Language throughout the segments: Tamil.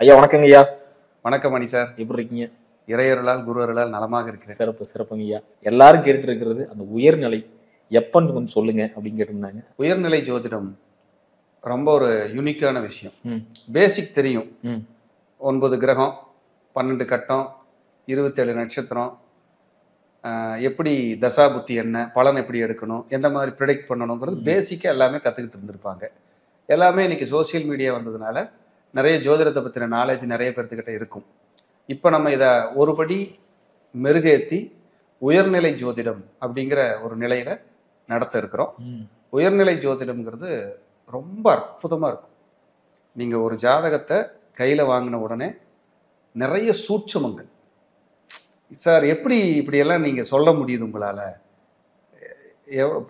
ஐயா வணக்கங்க ஐயா. வணக்கம் மணி சார். எப்படி இருக்கீங்க? இறையருளால் குரு அருளால் நலமாக இருக்கிறேன். சிறப்பு சிறப்புங்க ஐயா. எல்லாரும் கேட்டுட்டு இருக்கிறது அந்த உயர்நிலை எப்பன்னு கொஞ்சம் சொல்லுங்க அப்படின்னு கேட்டிருந்தாங்க. உயர்நிலை ஜோதிடம் ரொம்ப ஒரு யூனிக்கான விஷயம். பேசிக் தெரியும். 9 கிரகம், 12 கட்டம், 27 நட்சத்திரம், எப்படி தசாபுத்தி என்ன, பலன் எப்படி எடுக்கணும், எந்த மாதிரி ப்ரிடிக்ட் பண்ணணுங்கிறது பேசிக்காக எல்லாமே கற்றுக்கிட்டு இருந்திருப்பாங்க. எல்லாமே இன்னைக்கு சோசியல் மீடியா வந்ததுனால நிறைய ஜோதிடத்தை பற்றின நாலேஜ் நிறைய பேர்த்துக்கிட்ட இருக்கும். இப்போ நம்ம இதை ஒருபடி மெருகேற்றி உயர்நிலை ஜோதிடம் அப்படிங்கிற ஒரு நிலையில நடத்த இருக்கிறோம். உயர்நிலை ஜோதிடம்ங்கிறது ரொம்ப அற்புதமாக இருக்கும். நீங்கள் ஒரு ஜாதகத்தை கையில் வாங்கின உடனே நிறைய சூட்சமங்கள், சார் எப்படி இப்படியெல்லாம் நீங்கள் சொல்ல முடியுது, உங்களால்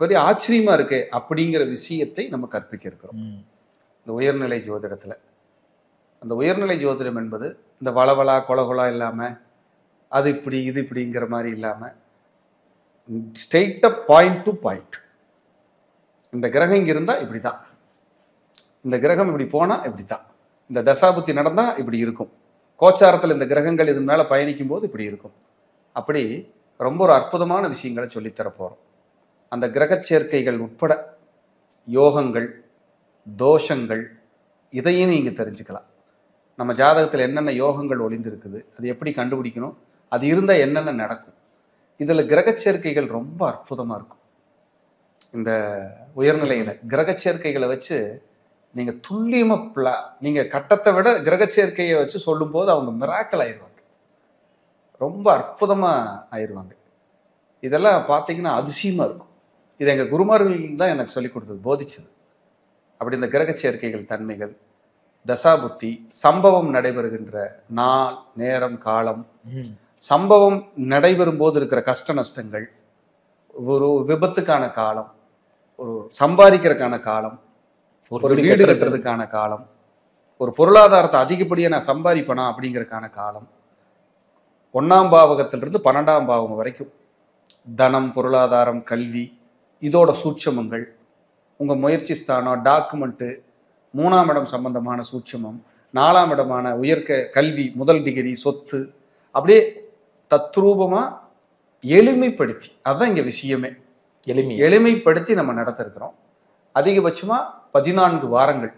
பெரிய ஆச்சரியமாக இருக்கு அப்படிங்கிற விஷயத்தை நம்ம கற்பிக்க இருக்கிறோம் இந்த உயர்நிலை ஜோதிடத்தில். அந்த உயர்நிலை ஜோதிடம் என்பது இந்த வளவலா கொலகொலா இல்லாமல் அது இப்படி இது இப்படிங்கிற மாதிரி இல்லாமல் ஸ்ட்ரெயிட்டாக பாயிண்ட் டு பாயிண்ட். இந்த கிரகம் இங்கே இருந்தால் இப்படி தான், இந்த கிரகம் இப்படி போனால் இப்படி தான், இந்த தசாபுத்தி நடந்தால் இப்படி இருக்கும், கோச்சாரத்தில் இந்த கிரகங்கள் இது மேலே பயணிக்கும் போது இப்படி இருக்கும். அப்படி ரொம்ப ஒரு அற்புதமான விஷயங்களை சொல்லித்தர போகிறோம். அந்த கிரக சேர்க்கைகள் உட்பட யோகங்கள், தோஷங்கள், இதையும் நீங்கள் தெரிஞ்சுக்கலாம். நம்ம ஜாதகத்தில் என்னென்ன யோகங்கள் ஒளிந்திருக்குது, அது எப்படி கண்டுபிடிக்கணும், அது இருந்தால் என்னென்ன நடக்கும். இதில் கிரக சேர்க்கைகள் ரொம்ப அற்புதமாக இருக்கும். இந்த உயர்நிலையில் கிரக சேர்க்கைகளை வச்சு நீங்கள் துல்லியமாக நீங்கள் கட்டத்தை விட கிரக சேர்க்கையை வச்சு சொல்லும்போது அவங்க மிராக்கல் ஆயிடுவாங்க, ரொம்ப அற்புதமாக ஆயிடுவாங்க. இதெல்லாம் பார்த்தீங்கன்னா அதிசயமாக இருக்கும். இது எங்கள் குருமார்கள் தான் எனக்கு சொல்லிக் கொடுத்தது, போதிச்சது. அப்படி இந்த கிரக சேர்க்கைகள், தன்மைகள், தசாபுத்தி, சம்பவம் நடைபெறுகின்ற நாள், நேரம், காலம், சம்பவம் நடைபெறும் போது இருக்கிற கஷ்ட நஷ்டங்கள், ஒரு விபத்துக்கான காலம், ஒரு சம்பாதிக்கிறதுக்கான காலம், ஒரு வீடு கட்டுறதுக்கான காலம், ஒரு பொருளாதாரத்தை அதிகப்படியாக நான் சம்பாதிப்பேனா அப்படிங்கிறதுக்கான காலம், 1ஆம் பாவகத்திலிருந்து 12ஆம் பாவம் வரைக்கும் தனம், பொருளாதாரம், கல்வி, இதோட சூட்சமங்கள், உங்கள் முயற்சி ஸ்தானம், டாக்குமெண்ட்டு, 3ஆம் இடம் சம்பந்தமான சூட்சமம், 4ஆம் இடமான கல்வி, முதல் டிகிரி, சொத்து, அப்படியே தத்ரூபமாக எளிமைப்படுத்தி, அதுதான் இங்கே விஷயமே, எளிமைப்படுத்தி நம்ம நடத்த இருக்கிறோம். அதிகபட்சமாக 14 வாரங்கள்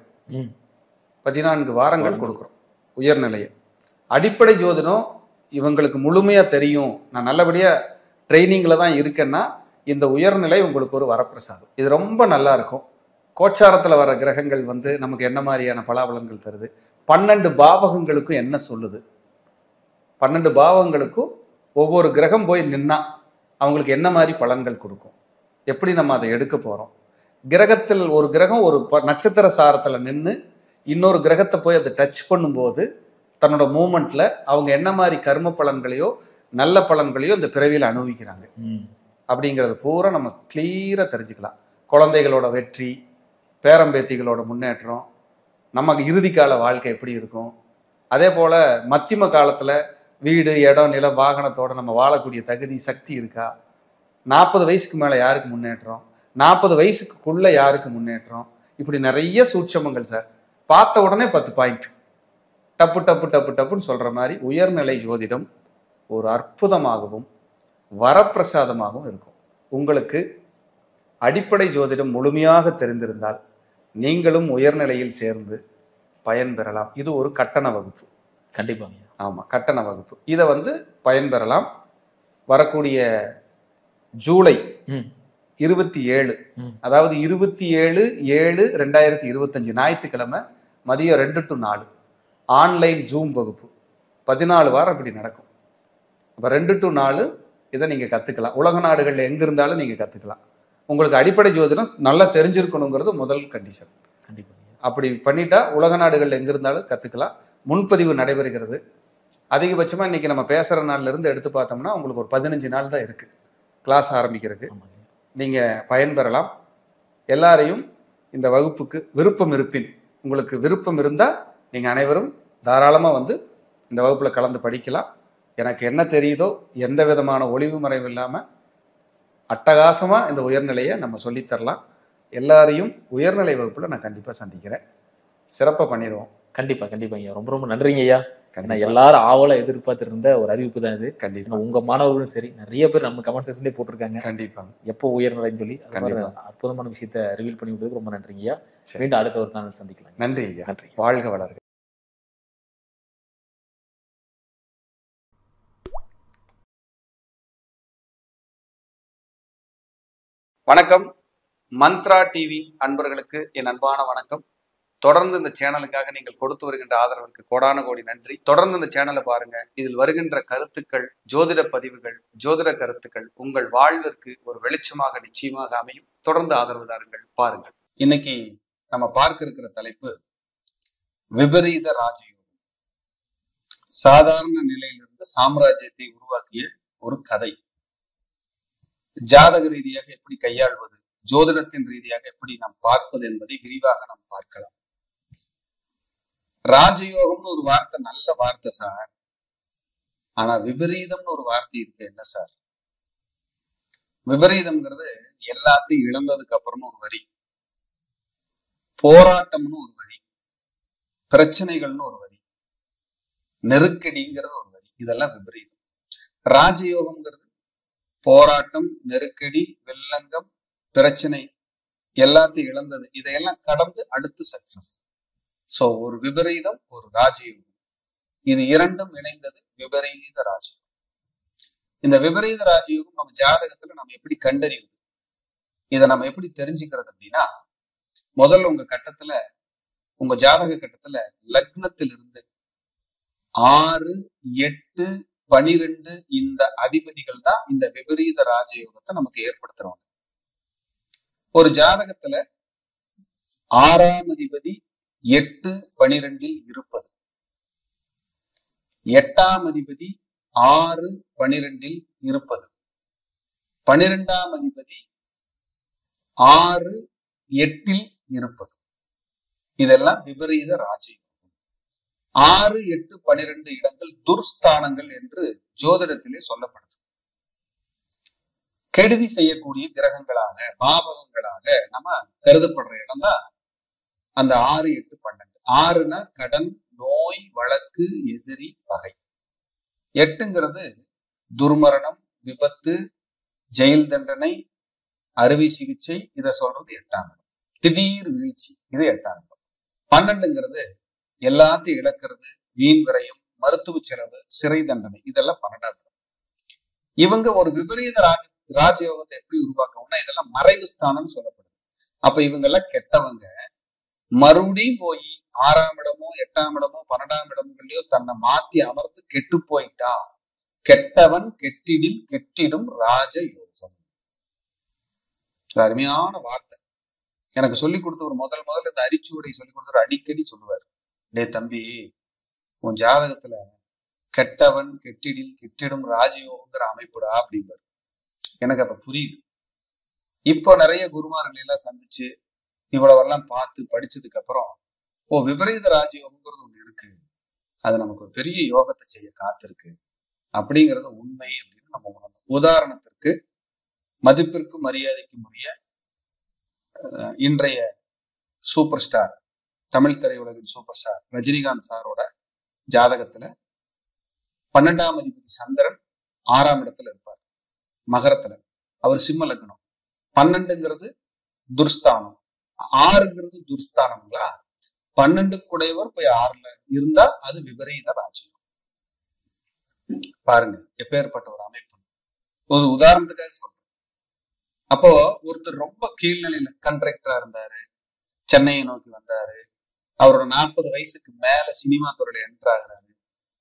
14 வாரங்கள் கொடுக்குறோம் உயர்நிலையை. அடிப்படை ஜோதிடம் இவங்களுக்கு முழுமையாக தெரியும், நான் நல்லபடியாக ட்ரைனிங்கில் தான் இருக்கேன்னா இந்த உயர்நிலை உங்களுக்கு ஒரு வரப்பிரசாதம். இது ரொம்ப நல்லா இருக்கும். கோச்சாரத்தில் வர கிரகங்கள் நமக்கு என்ன மாதிரியான பலாபலன்கள் தருது, 12 பாவகங்களுக்கும் என்ன சொல்லுது, 12 பாவகங்களுக்கும் ஒவ்வொரு கிரகம் போய் நின்னா அவங்களுக்கு என்ன மாதிரி பலன்கள் கொடுக்கும், எப்படி நம்ம அதை எடுக்க போகிறோம். கிரகத்தில் ஒரு கிரகம் ஒரு நட்சத்திர சாரத்தில் நின்று இன்னொரு கிரகத்தை போய் அதை டச் பண்ணும்போது தன்னோட மூமெண்ட்ல அவங்க என்ன மாதிரி கர்ம பலன்களையோ நல்ல பலன்களையோ இந்த பிறவியில் அனுபவிக்கிறாங்க அப்படிங்கிறது பூரா நம்ம கிளியராக தெரிஞ்சுக்கலாம். குழந்தைகளோட வெற்றி, பேரம்பேத்திகளோட முன்னேற்றம், நமக்கு இறுதி கால வாழ்க்கை எப்படி இருக்கும், அதே போல் மத்தியம காலத்தில் வீடு, இடம், நிலம், வாகனத்தோடு நம்ம வாழக்கூடிய தகுதி, சக்தி இருக்கா, 40 வயசுக்கு மேலே யாருக்கு முன்னேற்றம், 40 வயசுக்குள்ளே யாருக்கு முன்னேற்றம், இப்படி நிறைய சூட்சமங்கள் சார். பார்த்த உடனே 10 பாயிண்ட் டப்பு டப்பு டப்பு டப்புன்னு சொல்கிற மாதிரி உயர்நிலை ஜோதிடம் ஒரு அற்புதமாகவும் வரப்பிரசாதமாகவும் இருக்கும். உங்களுக்கு அடிப்படை ஜோதிடம் முழுமையாக தெரிந்திருந்தால் நீங்களும் உயர்நிலையில் சேர்ந்து பயன்பெறலாம். இது ஒரு கட்டண வகுப்பு. கண்டிப்பாங்க. ஆமாம், கட்டண வகுப்பு. இதை பயன்பெறலாம். வரக்கூடிய ஜூலை 27, அதாவது 27/7/2025 ஞாயிற்றுக்கிழமை மதியம் 2 to 4 ஆன்லைன் ஜூம் வகுப்பு 14 வாரம் இப்படி நடக்கும். அப்போ 2 to 4 இதை நீங்கள் கற்றுக்கலாம். உலக நாடுகளில் எங்கே இருந்தாலும் நீங்கள் கற்றுக்கலாம். உங்களுக்கு அடிப்படை ஜோதிடம் நல்லா தெரிஞ்சிருக்கணுங்கிறது முதல் கண்டிஷன். கண்டிப்பாக. அப்படி பண்ணிட்டா உலக நாடுகளில் எங்கே இருந்தாலும் கற்றுக்கலாம். முன்பதிவு நடைபெறுகிறது. அதிகபட்சமாக இன்றைக்கி நம்ம பேசுகிற நாள்லேருந்து எடுத்து பார்த்தோம்னா உங்களுக்கு ஒரு 15 நாள் தான் இருக்குது கிளாஸ் ஆரம்பிக்கிறதுக்கு. நீங்கள் பயன்பெறலாம். எல்லாரையும் இந்த வகுப்புக்கு விருப்பம் இருப்பின், உங்களுக்கு விருப்பம் இருந்தால் நீங்கள் அனைவரும் தாராளமாக இந்த வகுப்பில் கலந்து படிக்கலாம். எனக்கு என்ன தெரியுதோ எந்த விதமான ஒளிவு மறைவு இல்லாமல் அட்டகாசமாக இந்த உயர்நிலையை நம்ம சொல்லித்தரலாம். எல்லாரையும் உயர்நிலை வகுப்பில் நான் கண்டிப்பாக சந்திக்கிறேன். சிறப்பாக பண்ணிடுவோம். கண்டிப்பா கண்டிப்பா ஐயா. ரொம்ப ரொம்ப நன்றிங்க ஐயா. ஏன்னா கண்டிப்பா எல்லாரும் ஆவலா எதிர்பார்த்து இருந்த ஒரு அறிவிப்பு தான் இது. கண்டிப்பா ஏன்னா உங்க மாணவர்களும் சரி நிறைய பேர் நம்ம கமெண்ட் செக்ஷன்லேயே போட்டிருக்காங்க கண்டிப்பா எப்போ உயர்நிலைன்னு சொல்லி. அது மாதிரி கண்டிப்பா. அற்புதமான விஷயத்த ரிவீல் பண்ணி விட்டதுக்கு ரொம்ப நன்றிங்க ஐயா. சரி. மீண்டும் அடுத்த ஒரு நாள் சந்திக்கலாம். நன்றி ஐயா. நன்றி. வாழ்க வளர்க. வணக்கம். மந்த்ரா டிவி அன்பர்களுக்கு என் அன்பான வணக்கம். தொடர்ந்து இந்த சேனலுக்காக நீங்கள் கொடுத்து வருகின்ற ஆதரவிற்கு கோடான கோடி நன்றி. தொடர்ந்து இந்த சேனலை பாருங்க. இதில் வருகின்ற கருத்துக்கள், ஜோதிட பதிவுகள், ஜோதிட கருத்துக்கள் உங்கள் வாழ்விற்கு ஒரு வெளிச்சமாக நிச்சயமாக அமையும். தொடர்ந்து ஆதரவு தாருங்கள், பாருங்கள். இன்னைக்கு நம்ம பார்க்க இருக்கிற தலைப்பு விபரீத ராஜயோகம். சாதாரண நிலையிலிருந்து சாம்ராஜ்யத்தை உருவாக்கிய ஒரு கதை. ஜாதக ரீதியாக எப்படி கையாள்வது, ஜோதிடத்தின் ரீதியாக எப்படி நாம் பார்ப்பது என்பதை விரிவாக நாம் பார்க்கலாம். ராஜயோகம்னு ஒரு வார்த்தை நல்ல வார்த்தை சார். ஆனா விபரீதம்னு ஒரு வார்த்தை இருக்கு என்ன சார்? விபரீதம்ங்கிறது எல்லாத்தையும் இழந்ததுக்கு அப்புறம்னு ஒரு வரி, போராட்டம்னு ஒரு வரி, பிரச்சனைகள்னு ஒரு வரி, நெருக்கடிங்கிறது ஒரு வரி. இதெல்லாம் விபரீதம். ராஜயோகம்ங்கிறது போராட்டம், நெருக்கடி, வெள்ளங்கம், பிரச்சனை எல்லாத்தையும் இழந்தது. இதையெல்லாம் கடந்து அடுத்து சக்சஸ். சோ ஒரு விபரீதம், ஒரு ராஜயோகம், இது இரண்டும் இணைந்தது விபரீத ராஜயோகம். இந்த விபரீத ராஜயோகம் நம்ம ஜாதகத்துல நம்ம எப்படி கண்டறிவது, இதை நம்ம எப்படி தெரிஞ்சுக்கிறது அப்படின்னா, முதல்ல உங்க கட்டத்துல, உங்க ஜாதக கட்டத்துல லக்னத்திலிருந்து 6, 8, 12 இந்த அதிபதிகள் தான் இந்த விபரீத ராஜயோகத்தை நமக்கு ஏற்படுத்துறவங்க. ஒரு ஜாதகத்துல 6ஆம் அதிபதி 8, 12 இருப்பது, 8ஆம் அதிபதி 6, 12 இருப்பது, 12ஆம் அதிபதி 6, 8 இருப்பது, இதெல்லாம் விபரீத ராஜயோகம். 6, 8, 12 இடங்கள் துர்ஸ்தானங்கள் என்று ஜோதிடத்திலே சொல்லப்படுது. கெடுதி செய்யக்கூடிய கிரகங்களாக, பாவகங்களாக நம்ம கருதப்படுற இடம் தான் அந்த 6, 8, 12. 6னா கடன், நோய், வழக்கு, எதிரி, பகை. 8ங்கிறது துர்மரணம், விபத்து, ஜெயில் தண்டனை, அறுவை சிகிச்சை, இதை சொல்றது 8ஆம் இடம். திடீர் வீழ்ச்சி, இது 8ஆம் இடம். 12ங்கிறது எல்லாத்தையும் இழக்கிறது, வீண் விரயம், மருத்துவ செலவு, சிறை தண்டனை, இதெல்லாம் 12ஆம் இடம். இவங்க ஒரு விபரீத ராஜயோகத்தை எப்படி உருவாக்கணும்னா, இதெல்லாம் மறைவு ஸ்தானம் சொல்லப்படுது. அப்ப இவங்க எல்லாம் கெட்டவங்க மறுபடியும் போய் 6ஆம் இடமோ 8ஆம் இடமோ 12ஆம் இடங்களையோ தன்னை மாத்தி அமர்ந்து கெட்டு போயிட்டா, கெட்டவன் கெட்டிடில் கெட்டிடும் ராஜயோகம். அருமையான வார்த்தை. எனக்கு சொல்லி கொடுத்தவர் முதல்ல இந்த அரிச்சுவடை சொல்லி கொடுத்தவர் அடிக்கடி சொல்லுவார், டே தம்பி, உன் ஜாதகத்துல கெட்டவன் கெட்டிடில் கெட்டிடும் ராஜயோகங்கிற அமைப்புடா அப்படிம்பாரு. எனக்கு அப்ப புரியுது. இப்போ நிறைய குருமார்கள் எல்லாம் சந்திச்சு இவ்வளவெல்லாம் பார்த்து படிச்சதுக்கு அப்புறம், ஓ விபரீத ராஜயோகம்ங்கிறது ஒண்ணு இருக்கு, அது நமக்கு ஒரு பெரிய யோகத்தை செய்ய காத்திருக்கு அப்படிங்கிறது உண்மை அப்படின்னு நம்ம உணரணும். உதாரணத்திற்கு, மதிப்பிற்கும் மரியாதைக்கும் உரிய இன்றைய சூப்பர் ஸ்டார், தமிழ் திரையுலகின் சூப்பர் ஸ்டார் ரஜினிகாந்த் சாரோட ஜாதகத்துல 12ஆம் அதிபதி சந்திரன் 6ஆம் இடத்துல இருப்பார், மகரத்துல. அவர் சிம்ம லக்னம். 12ங்கிறது துர்ஸ்தானம், 6ங்கிறது துர்ஸ்தானம்ங்களா. 12 குடையவர் போய் 6ல இருந்தா அது விபரீத ராஜ்யம். பாருங்க எப்பேற்பட்ட ஒரு அமைப்பு. ஒரு உதாரணத்துக்காக சொல்றேன். அப்போ ஒருத்தர் ரொம்ப கீழ்நிலையில கண்ட்ராக்டரா இருந்தாரு, சென்னையை நோக்கி வந்தாரு. அவரோட 40 வயசுக்கு மேல சினிமா துறையில என்டர் ஆகுறாரு.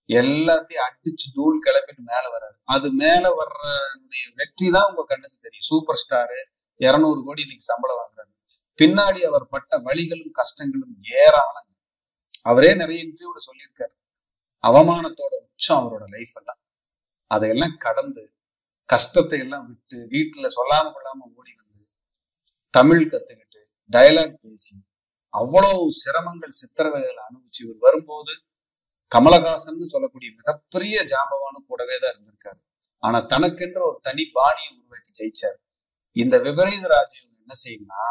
எல்லாத்தையும் அடிச்சு தூள் கிளப்பிட்டு மேல வர்றாரு. அது மேல வர்ற வெற்றி தான் உங்க கண்ணுக்கு தெரியும். சூப்பர் ஸ்டாரு 200 கோடி இன்னைக்கு சம்பளம் வாங்குறாரு. பின்னாடி அவர் பட்ட வலிகளும் கஷ்டங்களும் ஏராளங்க. அவரே நிறைய இன்டர்வியூல சொல்லியிருக்காரு. அவமானத்தோட உச்சம் அவரோட லைஃப் எல்லாம். அதையெல்லாம் கடந்து கஷ்டத்தை எல்லாம் விட்டு வீட்டுல சொல்லாம கொள்ளாம ஓடி வந்து தமிழ் கத்துக்கிட்டு டயலாக் பேசி அவ்வளவு சிரமங்கள் சித்திரவதைகளை அனுபவிச்சு இவர் வரும்போது கமலஹாசன் சொல்லக்கூடிய மிகப்பெரிய ஜாம்பவானு கூடவே தான் இருந்திருக்காரு. ஆனா தனக்கென்ற ஒரு தனி பாணியை உருவாக்கி ஜெயிச்சாரு. இந்த விபரீத ராஜ்யம் என்ன செய்யும்னா,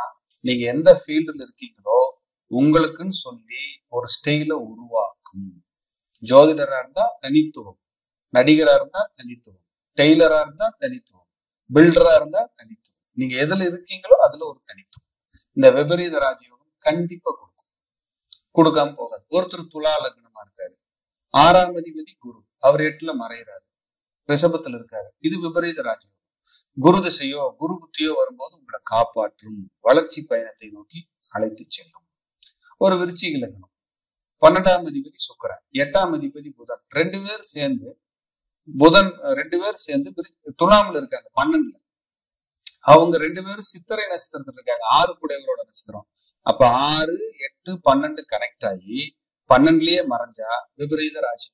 நீங்க எந்த ஃபீல்டுல இருக்கீங்களோ உங்களுக்குன்னு சொல்லி ஒரு ஸ்டைல உருவாக்கும். ஜோதிடரா இருந்தா தனித்துவம், நடிகரா இருந்தா தனித்துவம், டெய்லரா இருந்தா தனித்துவம், பில்டரா இருந்தா தனித்துவம். நீங்க எதுல இருக்கீங்களோ அதுல ஒரு தனித்துவம். இந்த விபரீத ராஜயோகம் கண்டிப்பா கொடுக்கும், கொடுக்காம போகாது. ஒருத்தர் துலா லக்னமா இருக்காரு, 6ஆம் அதிபதி குரு, அவர் 8ல மறைகிறாரு, ரிஷபத்துல இருக்காரு, இது விபரீத ராஜயோகம். குரு திசையோ குரு புத்தியோ வரும்போது உங்களை காப்பாற்றும், வளர்ச்சி பயணத்தை நோக்கி அழைத்து செல்லும். ஒரு விருச்சிக லக்னம், 12ஆம் அதிபதி சுக்கிரன், 8ஆம் அதிபதி புதன், ரெண்டு பேர் சேர்ந்து துலாமில் இருக்காங்க 12ல. அவங்க ரெண்டு பேரும் சித்திரை நட்சத்திரத்துல இருக்காங்க, 6 கூடையவரோட நட்சத்திரம். அப்ப 6, 8, 12 கனெக்ட் ஆகி 12லயே மறைஞ்சா விபரீத ராசி.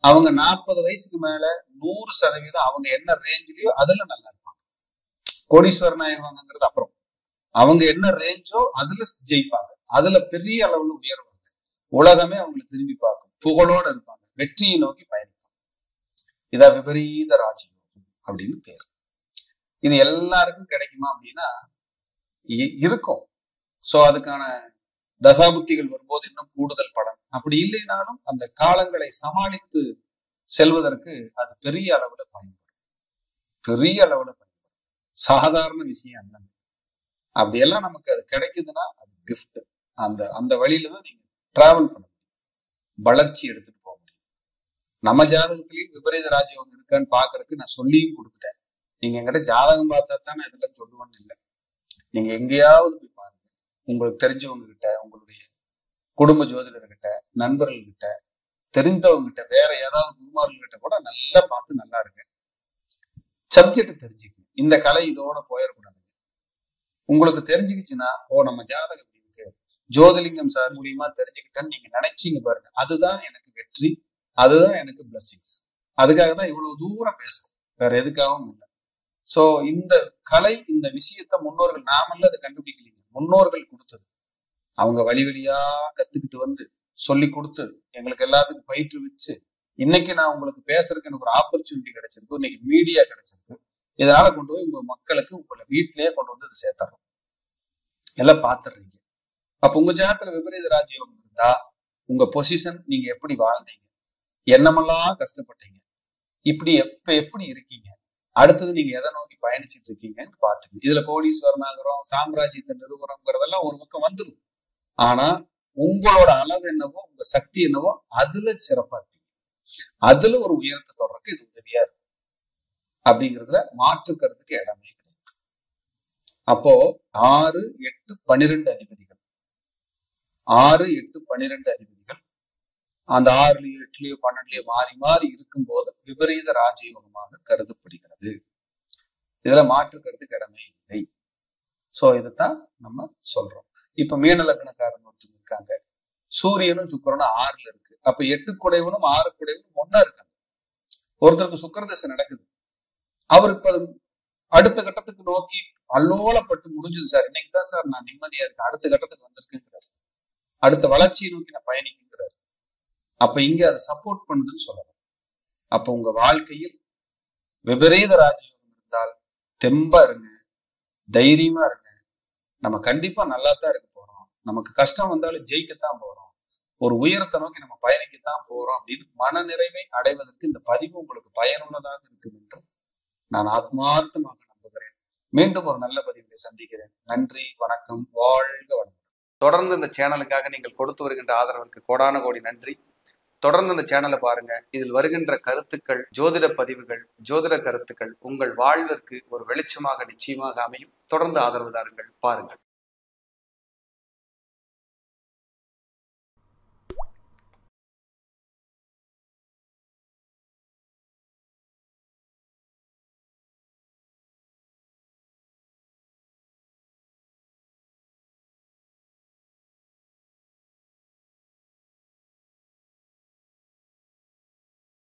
அவங்க 40 வயசுக்கு மேல 100% அவங்க என்ன ரேஞ்சிலயோ அதுல நல்லா இருப்பாங்க, கோடீஸ்வரன் ஆயிடுவாங்கிறது அப்புறம். அவங்க என்ன ரேஞ்சோ அதுல ஜெயிப்பாங்க, அதுல பெரிய அளவுல உயர்வாங்க, உலகமே அவங்களை திரும்பி பார்க்கும், புகழோட இருப்பாங்க, வெற்றியை நோக்கி பயணிப்பாங்க. இதா விபரீத ராஜயோகம் அப்படின்னு பேர். இது எல்லாருக்கும் கிடைக்குமா அப்படின்னா இருக்கும். சோ அதுக்கான தசாபுத்திகள் வரும்போது இன்னும் கூடுதல் பலன். அப்படி இல்லைனாலும் அந்த காலங்களை சமாளித்து செல்வதற்கு அது பெரிய அளவுல பயன்படும், பெரிய அளவுல பயன்படும். சாதாரண விஷயம் அல்ல. அப்படியெல்லாம் நமக்கு அது கிடைக்குதுன்னா அது கிஃப்ட். அந்த வழியில தான் நீங்க டிராவல் பண்ண முடியும், வளர்ச்சி எடுத்துட்டு போக முடியும். நம்ம ஜாதகத்திலையும் விபரீத ராஜயோகம் இருக்கான்னு பாக்குறதுக்கு நான் சொல்லியும் கொடுத்துட்டேன். நீங்க என்கிட்ட ஜாதகம் பார்த்தா தான் நான் இதெல்லாம் சொல்லுவேன்னு இல்லை. நீங்க எங்கேயாவது போய் பாருங்க, உங்களுக்கு தெரிஞ்சவங்க கிட்ட, உங்களுடைய குடும்ப ஜோதிடர்கிட்ட, நண்பர்கள்கிட்ட, தெரிந்தவங்க கிட்ட, வேற யாராவது குருமார்கள்கிட்ட கூட நல்லா பார்த்து நல்லா இருங்க. சப்ஜெக்ட் தெரிஞ்சுக்கணும். இந்த கலை இதோட போயிடக்கூடாதுங்க. உங்களுக்கு தெரிஞ்சுக்கிச்சுன்னா நம்ம ஜாதகம் இப்படி இருக்கு, ஜோதிலிங்கம் சார் மூலியமா தெரிஞ்சுக்கிட்டேன்னு நீங்க நினைச்சீங்க பாருங்க, அதுதான் எனக்கு வெற்றி, அதுதான் எனக்கு பிளஸ்ஸிங்ஸ். அதுக்காக தான் இவ்வளவு தூரம் பேசுறோம், வேற எதுக்காகவும் இல்லை. சோ இந்த கலை, இந்த விஷயத்த முன்னோர்கள், நாமல்ல அதை கண்டுபிடிக்கலீங்க, முன்னோர்கள் கொடுத்தது. அவங்க வழி வழியா கத்துக்கிட்டு வந்து சொல்லி கொடுத்து எங்களுக்கு எல்லாத்துக்கும் பயிற்றுவிச்சு இன்னைக்கு நான் உங்களுக்கு பேசுறதுக்கு எனக்கு ஒரு ஆப்பர்ச்சுனிட்டி கிடைச்சிருக்கு, இன்னைக்கு மீடியா கிடைச்சிருக்கு. இதனால கொண்டு போய் உங்க மக்களுக்கு உங்களை வீட்டிலேயே கொண்டு வந்து அதை சேர்த்துறோம், எல்லாம் பாத்துடுறீங்க. அப்ப உங்க ஜாதகத்துல விபரீத ராஜயோகம் இருந்தா உங்க பொசிஷன், நீங்க எப்படி வாழ்ந்தீங்க, என்னமெல்லாம் கஷ்டப்பட்டீங்க, இப்படி எப்படி இருக்கீங்க, அடுத்தது நீங்க எதை நோக்கி பயணிச்சுட்டு இருக்கீங்கன்னு பாத்துங்க. இதுல கோடீஸ்வரன் ஆகிறோம், சாம்ராஜ்யத்தை நிறுவனங்கிறதெல்லாம் ஒரு பக்கம் வந்துடும். ஆனா உங்களோட அளவு என்னவோ, உங்க சக்தி என்னவோ அதுல சிறப்பா இருப்பீங்க, அதுல ஒரு உயரத்தை தொடர்றதுக்கு இது உதவியா இருக்கும். அப்படிங்கிறதுல மாற்றுக்கிறதுக்கு இடமே கிடையாது. அப்போ 6, 8, 12 அதிபதிகள், 6, 8, 12 அதிபதிகள் அந்த 6லயோ 8லயோ 12லயோ மாறி மாறி இருக்கும்போது விபரீத ராஜயோகமாக கருதப்படுகிறது. இதுல மாற்றுக்கிறதுக்கு இடமே இல்லை. சோ இதைத்தான் நம்ம சொல்றோம். இப்ப மீன லக்னக்காரன் ஒருத்தர் இருக்காங்க, சூரியனும் சுக்கிரனும் 6ல இருக்கு. அப்ப 8 குடைவனும் 6 குடைவனும் ஒன்னா இருக்காங்க. ஒருத்தருக்கு சுக்கிர தசை நடக்குது, அவருக்கு அடுத்த கட்டத்துக்கு நோக்கி அல்லோலப்பட்டு முடிஞ்சது சார், இன்னைக்கு தான் சார் நான் நிம்மதியா இருக்கேன், அடுத்த கட்டத்துக்கு வந்திருக்குங்கிறாரு, அடுத்த வளர்ச்சியை நோக்கி நான் பயணிக்குங்கிறாரு. அப்ப இங்க அதை சப்போர்ட் பண்ணுதுன்னு சொல்லலாம். அப்ப உங்க வாழ்க்கையில் விபரீத ராஜயோகம் இருந்தால் தெம்பா இருங்க, தைரியமா இருங்க. நம்ம கண்டிப்பா நல்லா தான் இருக்க போறோம், நமக்கு கஷ்டம் வந்தாலும் ஜெயிக்கத்தான் போறோம், ஒரு உயரத்தை நோக்கி நம்ம பயணிக்கத்தான் போறோம் அப்படின்னு மன நிறைவை அடைவதற்கு இந்த பதிவு உங்களுக்கு பயனுள்ளதாக இருக்கும் என்று நான் ஆத்மார்த்தமாக நம்புகிறேன். மீண்டும் ஒரு நல்ல பதிவை சந்திக்கிறேன். நன்றி, வணக்கம், வாழ்க வளமுடன். தொடர்ந்து இந்த சேனலுக்காக நீங்கள் கொடுத்து வருகின்ற ஆதரவிற்கு கோடான கோடி நன்றி. தொடர்ந்து இந்த சேனலை பாருங்க. இதில் வருகின்ற கருத்துக்கள், ஜோதிட பதிவுகள், ஜோதிட கருத்துக்கள் உங்கள் வாழ்விற்கு ஒரு வெளிச்சமாக நிச்சயமாக அமையும். தொடர்ந்து ஆதரவு தாருங்கள், பாருங்கள்.